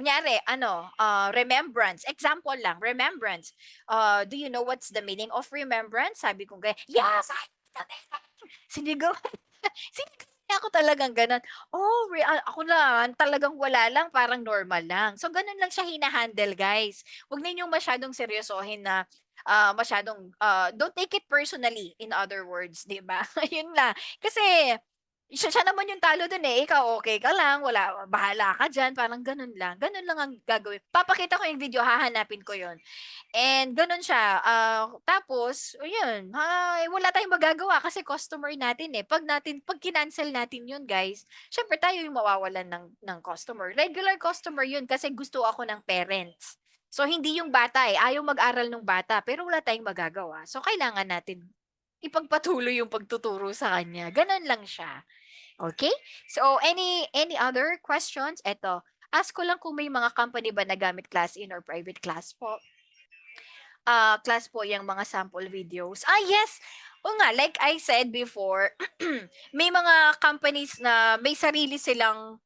remembrance. Example lang, remembrance. Do you know what's the meaning of remembrance? Sabi ko, yes, sinigaw. Sinigaw ako talagang ganun. Ako lang, talagang wala lang, parang normal lang. So, ganun lang siya hinahandle, guys. Huwag ninyong masyadong seryosohin na don't take it personally, in other words, di ba? Yun lang. Kasi, siya naman yung talo dun eh. Ikaw okay ka lang, wala, bahala ka dyan. Parang ganun lang. Ganun lang ang gagawin. Papakita ko yung video, hahanapin ko yon. And ganun siya. Tapos, yun, wala tayong magagawa kasi customer natin eh. Pag kinancel natin yun, guys, syempre tayo yung mawawalan ng customer. Regular customer yun kasi gusto ako ng parents. So, hindi yung bata eh. Ayaw mag-aral ng bata, pero wala tayong magagawa. So, kailangan natin ipagpatuloy yung pagtuturo sa kanya. Ganun lang siya. Okay? So, any other questions? Eto, ask ko lang kung may mga company ba na gamit class in or private class po. Class po yung mga sample videos. Yes! O nga, like I said before, may mga companies na may sarili silang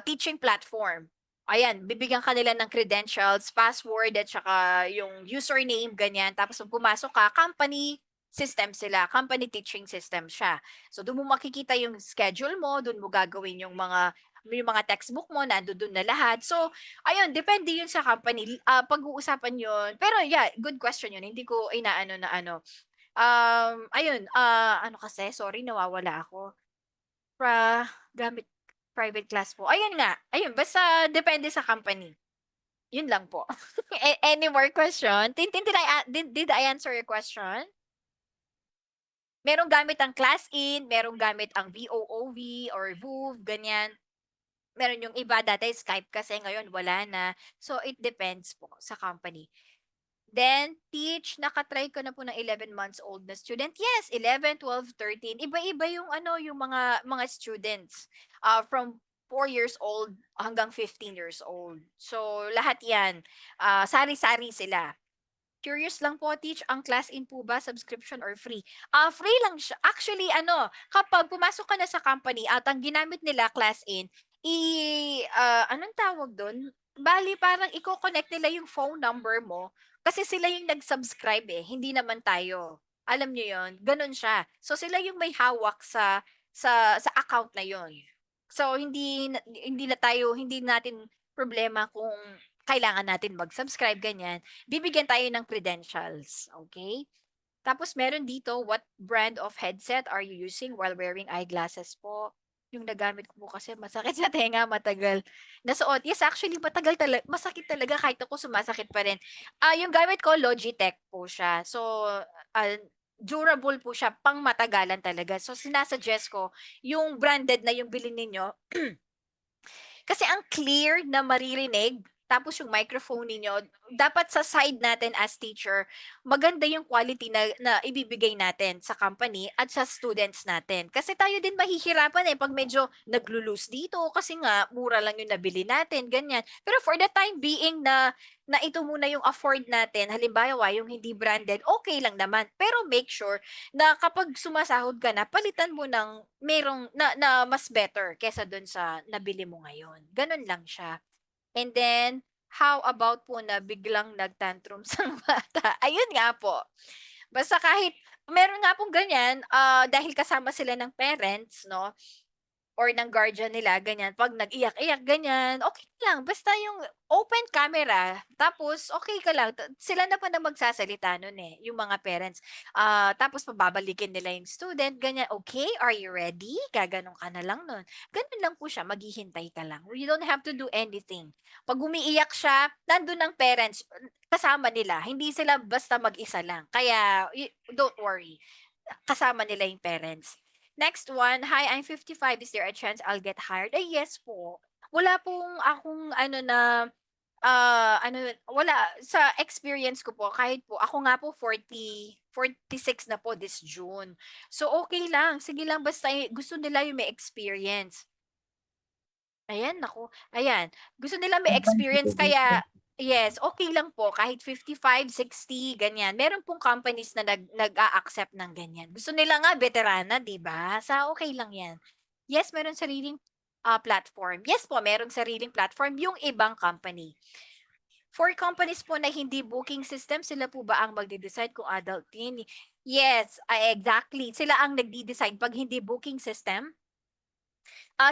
teaching platform. Ayan, bibigyan ka nila ng credentials, password, at saka yung username, ganyan. Tapos pag pumasok ka, company system sila, company teaching system siya. So, doon mo makikita yung schedule mo, doon mo gagawin yung mga textbook mo, nandoon na lahat. So, ayun, depende yun sa company. Pag-uusapan yun. Pero yeah, good question yun. Hindi ko inaano na ano. Ayun, ano kasi, sorry, nawawala ako. Gamit private class po. Ayun nga. Ayun, basta depende sa company. Yun lang po. Any more question? Did I answer your question? Merong gamit ang class in, merong gamit ang VOOV or VOOV, ganyan. Meron yung iba dati Skype kasi ngayon wala na. So it depends po sa company. Then teach, nakatry ko na po ng 11 months old na student. Yes, 11, 12, 13. Iba-iba yung yung mga students from 4 years old hanggang 15 years old. So lahat 'yan. Sari-sari sila. Curious lang po, teach, ang class in po ba subscription or free? Free lang siya. Actually, kapag pumasok ka na sa company at ang ginamit nila class in, anong tawag doon? Bali, parang i-connect nila yung phone number mo kasi sila yung nag-subscribe eh, hindi naman tayo. Alam nyo yon, ganun siya. So, sila yung may hawak sa account na yon. So, hindi natin problema kung kailangan natin mag-subscribe, ganyan. Bibigyan tayo ng credentials, okay? Tapos meron dito, what brand of headset are you using while wearing eyeglasses po? Yung nagamit ko po kasi masakit sa tenga, matagal nasuot. Yes, actually matagal talaga, masakit talaga kahit ako sumasakit pa rin. Yung gamit ko Logitech po siya. So, durable po siya, pang matagalan talaga. So, sinasuggest ko yung branded na yung bilhin ninyo. Kasi ang clear na maririnig, tapos yung microphone ninyo, dapat sa side natin as teacher, maganda yung quality na ibibigay natin sa company at sa students natin. Kasi tayo din mahihirapan pag medyo naglo-lose dito kasi nga mura lang yung nabili natin, ganyan. Pero for the time being na ito muna yung afford natin, halimbawa yung hindi branded, okay lang naman. Pero make sure na kapag sumasahod ka na, palitan mo ng merong na mas better kesa dun sa nabili mo ngayon. Ganun lang siya. And then, how about po na biglang nagtantrum sa bata? Ayun nga po. Basta kahit, meron nga pong ganyan, dahil kasama sila ng parents, no? Or ng guardian nila, ganyan. Pag nag-iyak-iyak, ganyan, okay lang. Basta yung open camera, tapos okay ka lang. Sila na pa na magsasalita nun yung mga parents. Tapos pababalikin nila yung student, ganyan. Okay, are you ready? Gaganon ka na lang nun. Ganun lang po siya, maghihintay ka lang. You don't have to do anything. Pag umiiyak siya, nandun ang parents, kasama nila. Hindi sila basta mag-isa lang. Kaya, don't worry. Kasama nila yung parents. Next one, hi, I'm 55. Is there a chance I'll get hired? Yes po. Wala pong akong wala sa experience ko po, kahit po, ako nga po 46 na po this June. So, okay lang. Sige lang, basta gusto nila yung may experience. Ayan, naku. Ayan. Gusto nila may experience, kaya yes, okay lang po kahit 55, 60, ganyan. Meron pong companies na nag-a-accept ng ganyan. Gusto nila nga veterana, 'di ba? Okay lang 'yan. Yes, meron sariling platform. Yes po, meron sariling platform yung ibang company. For companies po na hindi booking system, sila po ba ang magde-decide kung adult teen? Yes, exactly. Sila ang nagde-decide pag hindi booking system.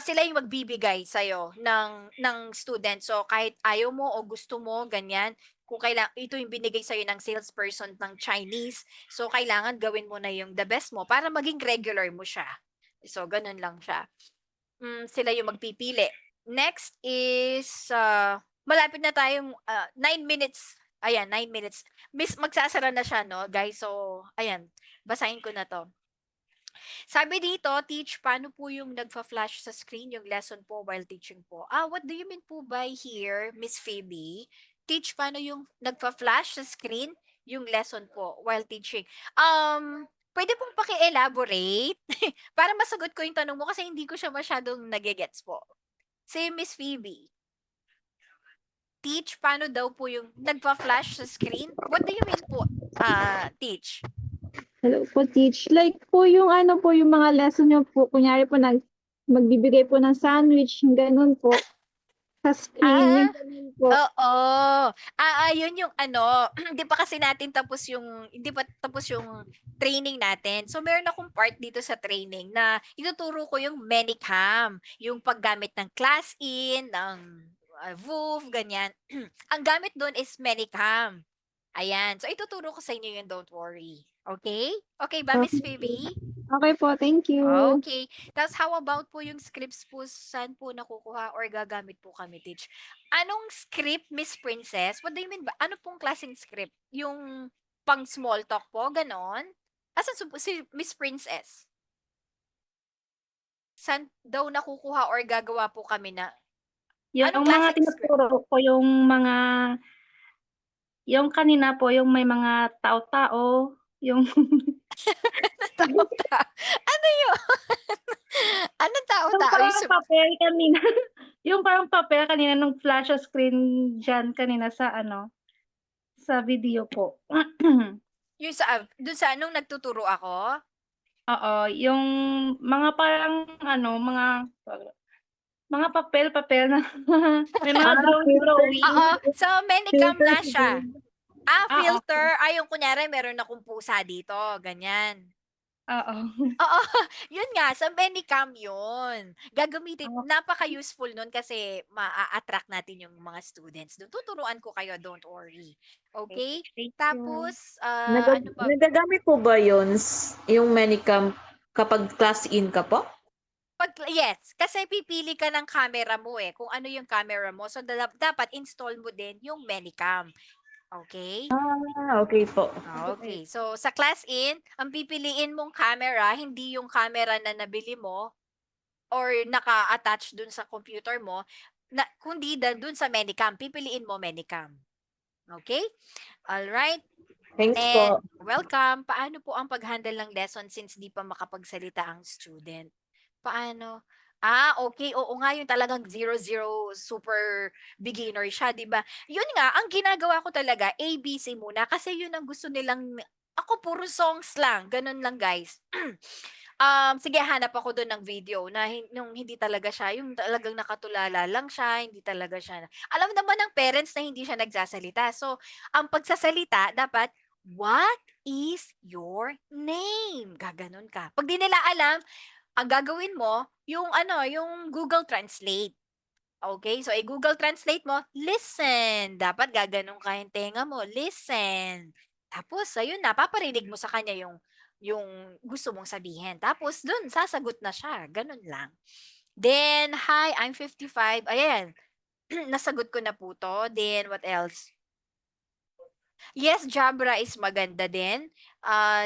Sila yung magbibigay sa'yo ng student. So, kahit ayaw mo o gusto mo, ganyan, kung ito yung binigay sa'yo ng salesperson ng Chinese, so kailangan gawin mo na yung the best mo para maging regular mo siya. So, ganun lang siya. Sila yung magpipili. Next is, malapit na tayong 9 minutes. Ayan, 9 minutes. Magsasara na siya, no, guys? So, ayan, basahin ko na to. Sabi dito, teach, paano po yung nagfa-flash sa screen yung lesson po while teaching po? What do you mean po by here, Miss Phoebe? Teach, paano yung nagfa-flash sa screen yung lesson po while teaching? Pwede pong paki-elaborate para masagot ko yung tanong mo kasi hindi ko siya masyadong nagegets po. Si Miss Phoebe. Teach, paano daw po yung nagpa-flash sa screen? What do you mean po, teach? Hello po, teach. Like po yung ano po, yung mga lesson nyo po, kunyari po magbibigay po ng sandwich, ganun po. Sa screen, yung ganun po. Oo. Yun yung ano, hindi pa kasi natin hindi pa tapos yung training natin. So, meron akong part dito sa training na ituturo ko yung Manicam, yung paggamit ng class-in, ng VOOV, ganyan. Ang gamit doon is Manicam. Ayan. So, ituturo ko sa inyo yun, don't worry. Okay? Okay ba, Miss Phoebe? Okay po, thank you. Okay. Tapos how about po yung scripts po, saan po nakukuha or gagamit po kami, teach? Anong script, Miss Princess? What do you mean ba? Ano pong klaseng script? Yung pang small talk po, ganon? Asan si Miss Princess? Saan daw nakukuha or gagawa po kami na? Yung Anong mga klaseng script? tinuturo ko, yung kanina po, yung may mga tao-tao, yung Tao-tao. Ano yun? Anong yung tao-tao? parang papel kanina, yung parang papel kanina nung flash screen dyan kanina sa sa video po. Yung dun sa anong nagtuturo ako? Oo, yung mga parang mga papel na may mga drawing. Oo. So, Manicam na siya. Oo. Filter. Yung kunyari, meron akong pusa dito. Ganyan. Oo. Oo. Yun nga, sa Manicam yun. Gagamitin, napaka-useful nun kasi ma-attract natin yung mga students. Doon, tuturuan ko kayo, don't worry. Okay? Thank you. Tapos, ano pa? Nagagamit po ba yun, yung Manicam kapag class in ka po? Yes, kasi pipili ka ng camera mo kung ano yung camera mo. So, dapat install mo din yung Manicam. Okay? Okay po. Okay. So, sa class in, ang pipiliin mong camera, hindi yung camera na nabili mo or naka-attach dun sa computer mo, kundi dun sa Manicam. Pipiliin mo Manicam. Okay? Alright. Thanks And po. welcome. Paano po ang pag-handle ng lesson since di pa makapagsalita ang student? Paano? Okay. Oo nga, yung talagang 0-0 super beginner siya, di ba? Yun nga, ang ginagawa ko talaga, ABC muna, kasi yun ang gusto nilang, ako puro songs lang, ganun lang guys. Sige, hanap ako doon ng video na nung hindi talaga siya, yung talagang nakatulala lang siya, hindi talaga siya. Alam naman ng parents na hindi siya nagsasalita. So, ang pagsasalita, dapat, what is your name? Gaganon ka. Pag di nila alam, ang gagawin mo, yung yung Google Translate. Okay? So, Google Translate mo, listen. Dapat gaganon ka yung tenga mo, listen. Tapos, ayun na, paparinig mo sa kanya yung gusto mong sabihin. Tapos, dun, sasagot na siya. Ganun lang. Then, hi, I'm 55. Ayan. Nasagot ko na po to. Then, what else? Yes, Jabra is maganda din.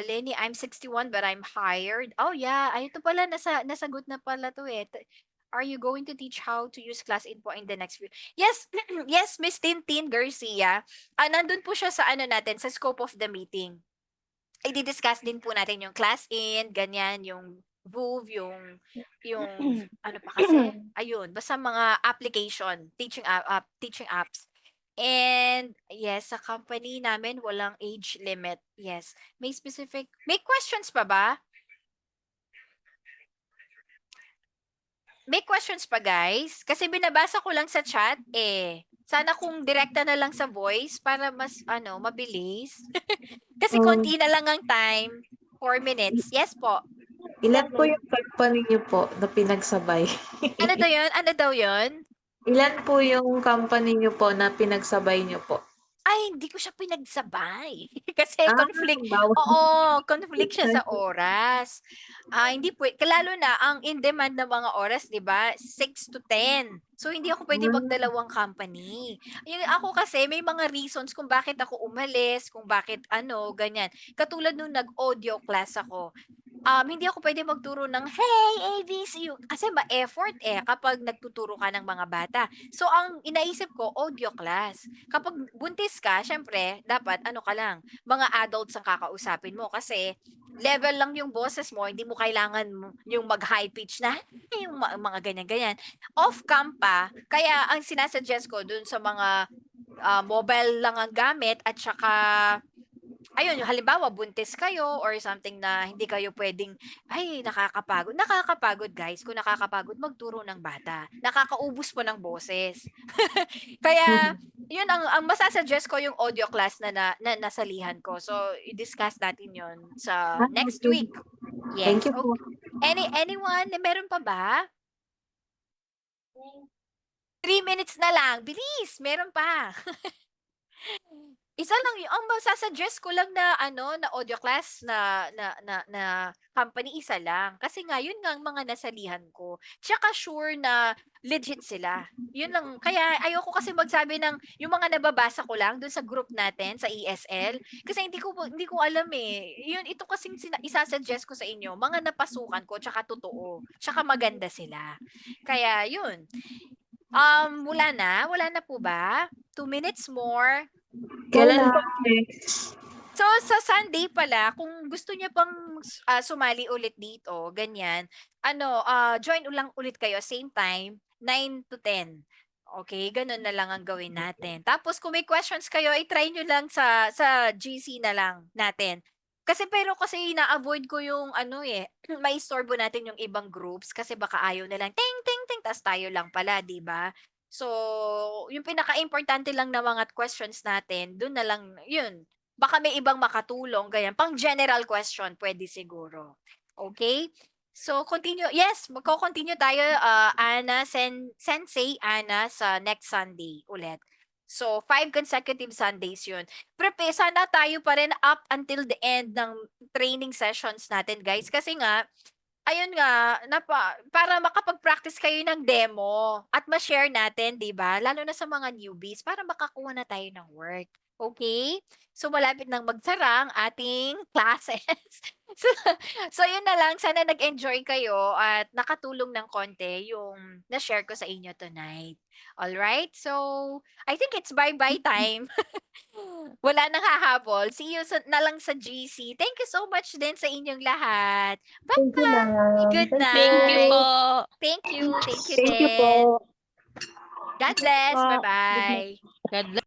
Lenny, I'm 61 but I'm hired. Oh yeah, ay ito pala nasagot na pala to Are you going to teach how to use class info in the next video? Yes, yes, Miss Tintin Garcia. Nandun po siya sa natin, sa scope of the meeting. I-discuss din po natin yung class in, ganyan, yung VOOV, yung ano pa kasi, ayun, basta mga application, teaching apps. And yes, sa company namin walang age limit. Yes. May questions pa ba? May questions pa, guys? Kasi binabasa ko lang sa chat Sana kung direkta na lang sa voice para mas mabilis. Kasi konti na lang ang time. 4 minutes. Yes po. Ilan po yung company niyo po na pinagsabay? Ano daw yun? Ano daw yun? Ilan po yung company niyo po na pinagsabay niyo po? Ay, hindi ko siya pinagsabay. Kasi Ah, conflict. bawal. Oo, conflict siya sa oras. Hindi lalo na ang in demand na mga oras, 'di ba? 6 to 10. So hindi ako pwede magdalawang company. Yung ako kasi may mga reasons kung bakit ako umalis, kung bakit ano, ganyan. Katulad nung nag-audio class ako. Hindi ako pwede magturo ng, "Hey, ABC," kasi ma-effort kapag nagtuturo ka ng mga bata. So ang inaisip ko, audio class. Kapag buntis ka, siyempre dapat ano ka lang, mga adults ang kakausapin mo kasi level lang yung boses mo, hindi mo kailangan yung mag-high pitch na yung mga ganyan-ganyan. Off-cam pa, kaya ang sinasuggest ko dun sa mga mobile lang ang gamit at saka ayun, yung halimbawa buntis kayo or something na hindi kayo puwedeng ay nakakapagod. Nakakapagod guys, kung nakakapagod magturo ng bata. Nakakaubos po ng boses. Kaya yun ang masa-suggest ko yung audio class na nasalihan ko. So, i-discuss natin yun sa next okay. week. Thank Yes. you po. Anyone? Meron pa ba? 3 minutes na lang. Bilis! Meron pa. Isa lang yung ang masa-suggest ko lang na ano, na audio class na company, isa lang. Kasi nga yun nga ang mga nasalihan ko. Tsaka sure na legit sila. Yun lang. Kaya ayoko kasi magsabi ng yung mga nababasa ko lang dun sa group natin sa ESL kasi hindi ko alam eh. Yun ito kasing isa-suggest ko sa inyo, mga napasukan ko tsaka totoo. Tsaka maganda sila. Kaya yun. Wala na po ba? 2 minutes more. Kailan po next? So, sa Sunday pala, kung gusto niyo pang sumali ulit dito, ganyan, join ulang ulit kayo same time, 9 to 10. Okay, ganun na lang ang gawin natin. Tapos kung may questions kayo, i-try nyo lang sa GC na lang natin. Kasi ina-avoid ko yung maistorbo natin yung ibang groups kasi baka ayaw nilang ting ting ting tas tayo lang pala, 'di ba? So, yung pinaka-importante lang na mga questions natin, dun na lang, yun. Baka may ibang makatulong, ganyan. Pang general question, pwede siguro. Okay? So, continue. Yes, magko-continue tayo, Sensei Ana, sa next Sunday ulit. So, 5 consecutive Sundays yun. Sana tayo pa rin up until the end ng training sessions natin, guys. Kasi nga, ayun nga, para makapag-practice kayo ng demo at ma-share natin, 'di ba? Lalo na sa mga newbies para makakuha na tayo ng work. Okay? So malapit nang magsara ang ating classes. so, so yun na lang, sana nag-enjoy kayo at nakatulong ng konti yung na-share ko sa inyo tonight. All right? So, I think it's bye-bye time. Wala nang hahabol. See you na lang sa GC. Thank you so much din sa inyong lahat. Thank you, ma'am. Good Thank Thank you night. po. Thank you. Thank you Thank you din. po. God bless. Po. Bye-bye. God bless.